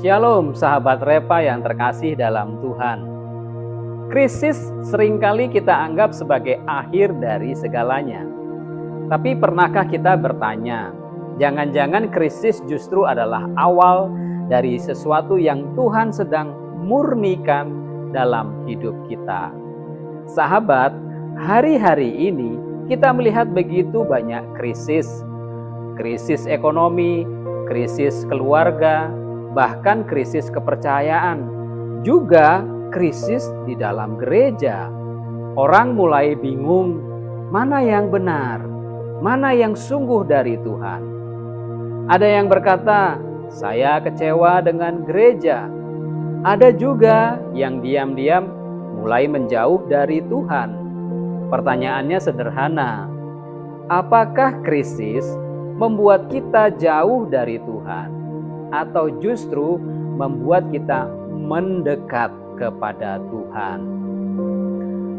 Shalom sahabat Repa yang terkasih dalam Tuhan. Krisis seringkali kita anggap sebagai akhir dari segalanya. Tapi pernahkah kita bertanya, jangan-jangan krisis justru adalah awal dari sesuatu yang Tuhan sedang murnikan dalam hidup kita? Sahabat, hari-hari ini kita melihat begitu banyak krisis. Krisis ekonomi, krisis keluarga, bahkan krisis kepercayaan, juga krisis di dalam gereja. Orang mulai bingung, mana yang benar, mana yang sungguh dari Tuhan. Ada yang berkata, saya kecewa dengan gereja. Ada juga yang diam-diam mulai menjauh dari Tuhan. Pertanyaannya sederhana, apakah krisis membuat kita jauh dari Tuhan, atau justru membuat kita mendekat kepada Tuhan?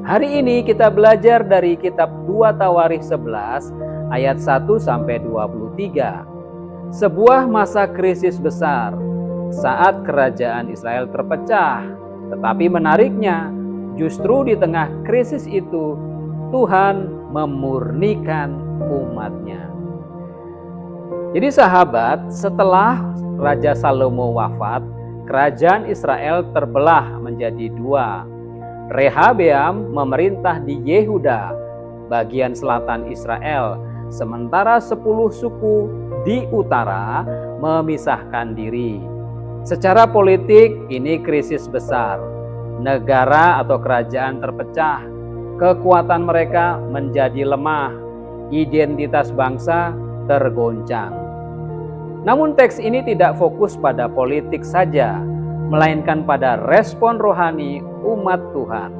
Hari ini kita belajar dari kitab 2 Tawarikh 11 ayat 1-23. Sebuah masa krisis besar saat kerajaan Israel terpecah. Tetapi menariknya, justru di tengah krisis itu Tuhan memurnikan umat-Nya. Jadi sahabat, setelah Raja Salomo wafat, kerajaan Israel terbelah menjadi dua. Rehabeam memerintah di Yehuda, bagian selatan Israel, sementara 10 suku di utara memisahkan diri. Secara politik ini krisis besar. Negara atau kerajaan terpecah, kekuatan mereka menjadi lemah, identitas bangsa tergoncang. Namun teks ini tidak fokus pada politik saja, melainkan pada respon rohani umat Tuhan.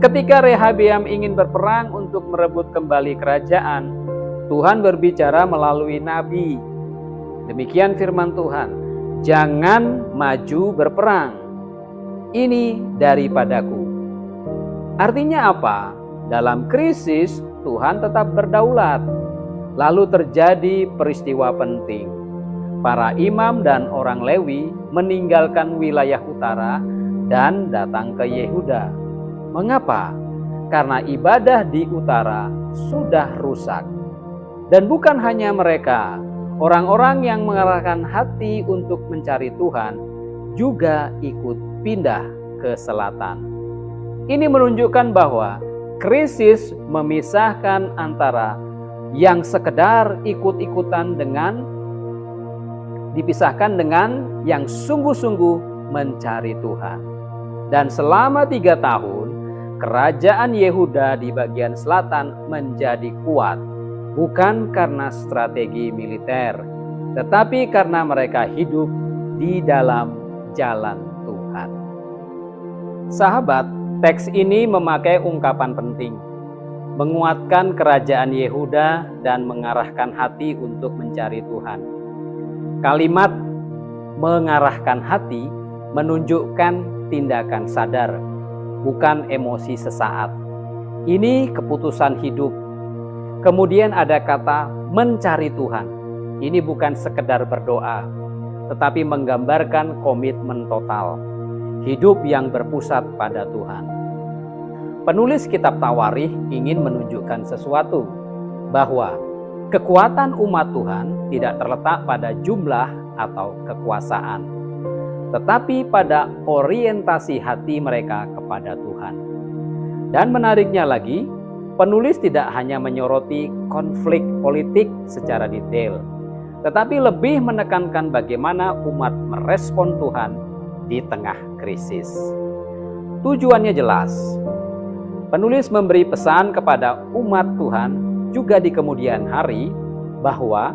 Ketika Rehabeam ingin berperang untuk merebut kembali kerajaan, Tuhan berbicara melalui nabi. Demikian firman Tuhan, jangan maju berperang, ini daripadaku. Artinya apa? Dalam krisis Tuhan tetap berdaulat. Lalu terjadi peristiwa penting. Para imam dan orang Lewi meninggalkan wilayah utara dan datang ke Yehuda. Mengapa? Karena ibadah di utara sudah rusak. Dan bukan hanya mereka, orang-orang yang mengarahkan hati untuk mencari Tuhan juga ikut pindah ke selatan. Ini menunjukkan bahwa krisis memisahkan antara yang sekedar ikut-ikutan dipisahkan dengan yang sungguh-sungguh mencari Tuhan. Dan selama 3 tahun, kerajaan Yehuda di bagian selatan menjadi kuat, bukan karena strategi militer, tetapi karena mereka hidup di dalam jalan Tuhan. Sahabat, teks ini memakai ungkapan penting, menguatkan kerajaan Yehuda dan mengarahkan hati untuk mencari Tuhan. Kalimat mengarahkan hati menunjukkan tindakan sadar, bukan emosi sesaat. Ini keputusan hidup. Kemudian ada kata mencari Tuhan. Ini bukan sekedar berdoa, tetapi menggambarkan komitmen total, hidup yang berpusat pada Tuhan. Penulis kitab Tawarikh ingin menunjukkan sesuatu, bahwa kekuatan umat Tuhan tidak terletak pada jumlah atau kekuasaan, tetapi pada orientasi hati mereka kepada Tuhan. Dan menariknya lagi, penulis tidak hanya menyoroti konflik politik secara detail, tetapi lebih menekankan bagaimana umat merespon Tuhan di tengah krisis. Tujuannya jelas. Penulis memberi pesan kepada umat Tuhan juga di kemudian hari, bahwa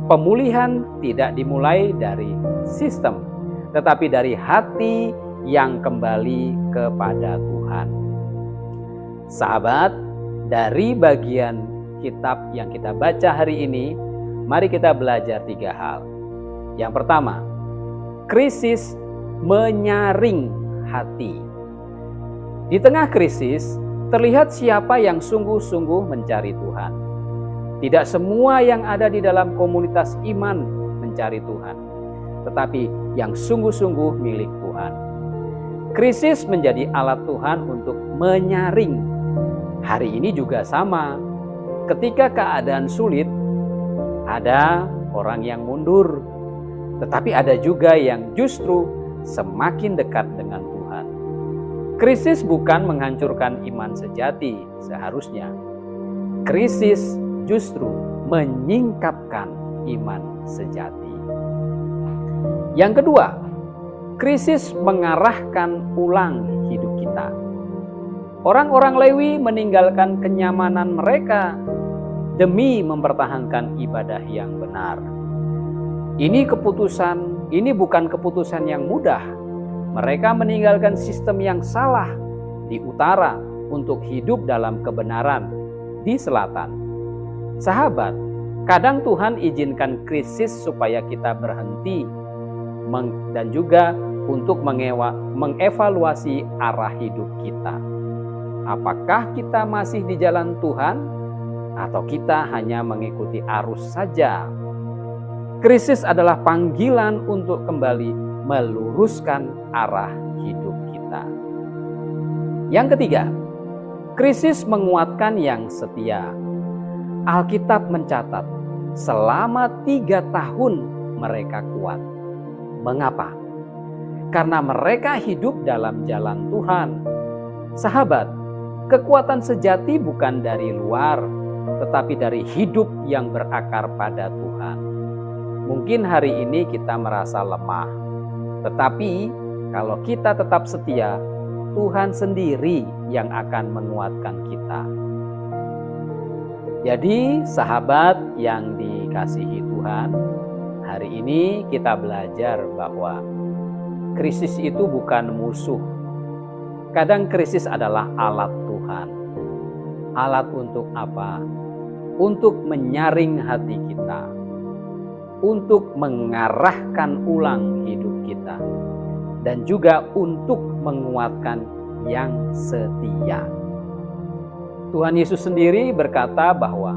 pemulihan tidak dimulai dari sistem, tetapi dari hati yang kembali kepada Tuhan. Sahabat, dari bagian kitab yang kita baca hari ini, mari kita belajar 3 hal. Yang pertama, krisis menyaring hati. Di tengah krisis, terlihat siapa yang sungguh-sungguh mencari Tuhan. Tidak semua yang ada di dalam komunitas iman mencari Tuhan, tetapi yang sungguh-sungguh milik Tuhan. Krisis menjadi alat Tuhan untuk menyaring. Hari ini juga sama. Ketika keadaan sulit, ada orang yang mundur, tetapi ada juga yang justru semakin dekat dengan Tuhan. Krisis bukan menghancurkan iman sejati seharusnya. Krisis justru menyingkapkan iman sejati. Yang kedua, krisis mengarahkan ulang hidup kita. Orang-orang Lewi meninggalkan kenyamanan mereka demi mempertahankan ibadah yang benar. Ini bukan keputusan yang mudah. Mereka meninggalkan sistem yang salah di utara untuk hidup dalam kebenaran di selatan. Sahabat, kadang Tuhan izinkan krisis supaya kita berhenti dan juga untuk mengevaluasi arah hidup kita. Apakah kita masih di jalan Tuhan atau kita hanya mengikuti arus saja? Krisis adalah panggilan untuk kembali meluruskan arah hidup kita. Yang ketiga, krisis menguatkan yang setia. Alkitab mencatat, selama 3 tahun mereka kuat. Mengapa? Karena mereka hidup dalam jalan Tuhan. Sahabat, kekuatan sejati bukan dari luar, tetapi dari hidup yang berakar pada Tuhan. Mungkin hari ini kita merasa lemah, tetapi kalau kita tetap setia, Tuhan sendiri yang akan menguatkan kita. Jadi sahabat yang dikasihi Tuhan, hari ini kita belajar bahwa krisis itu bukan musuh. Kadang krisis adalah alat Tuhan. Alat untuk apa? Untuk menyaring hati kita, untuk mengarahkan ulang hidup kita, dan juga untuk menguatkan yang setia. Tuhan Yesus sendiri berkata bahwa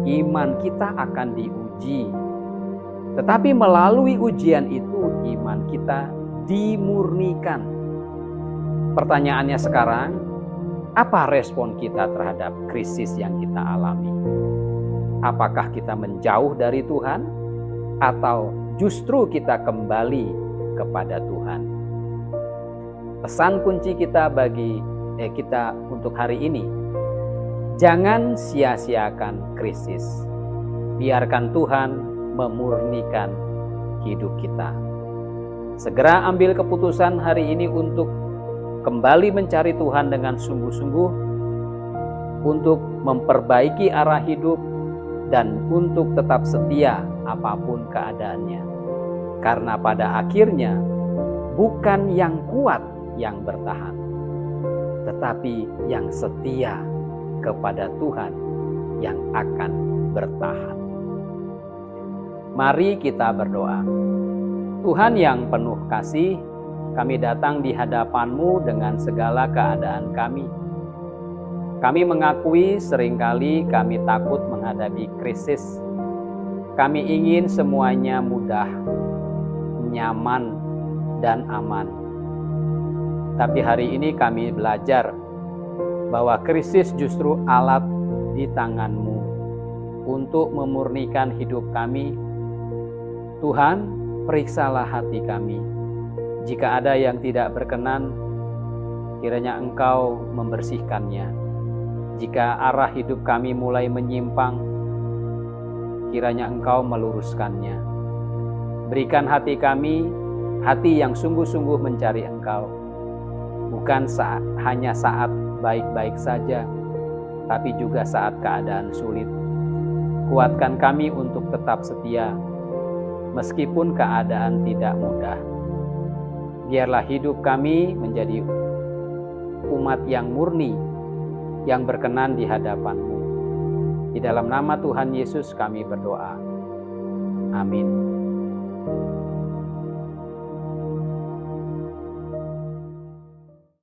iman kita akan diuji, tetapi melalui ujian itu iman kita dimurnikan. Pertanyaannya sekarang, apa respon kita terhadap krisis yang kita alami? Apakah kita menjauh dari Tuhan atau justru kita kembali kepada Tuhan? Pesan kunci kita kita untuk hari ini, jangan sia-siakan krisis. Biarkan Tuhan memurnikan hidup kita. Segera ambil keputusan hari ini untuk kembali mencari Tuhan dengan sungguh-sungguh, untuk memperbaiki arah hidup, dan untuk tetap setia apapun keadaannya. Karena pada akhirnya bukan yang kuat yang bertahan, tetapi yang setia kepada Tuhan yang akan bertahan. Mari kita berdoa. Tuhan yang penuh kasih, kami datang di hadapan-Mu dengan segala keadaan kami. Kami mengakui seringkali kami takut menghadapi krisis. Kami ingin semuanya mudah, nyaman, dan aman. Tapi hari ini kami belajar bahwa krisis justru alat di tangan-Mu untuk memurnikan hidup kami. Tuhan, periksalah hati kami. Jika ada yang tidak berkenan, kiranya Engkau membersihkannya. Jika arah hidup kami mulai menyimpang, kiranya Engkau meluruskannya. Berikan hati kami, hati yang sungguh-sungguh mencari Engkau. Bukan hanya saat baik-baik saja, tapi juga saat keadaan sulit. Kuatkan kami untuk tetap setia, meskipun keadaan tidak mudah. Biarlah hidup kami menjadi umat yang murni, yang berkenan di hadapan-Mu. Di dalam nama Tuhan Yesus kami berdoa. Amin.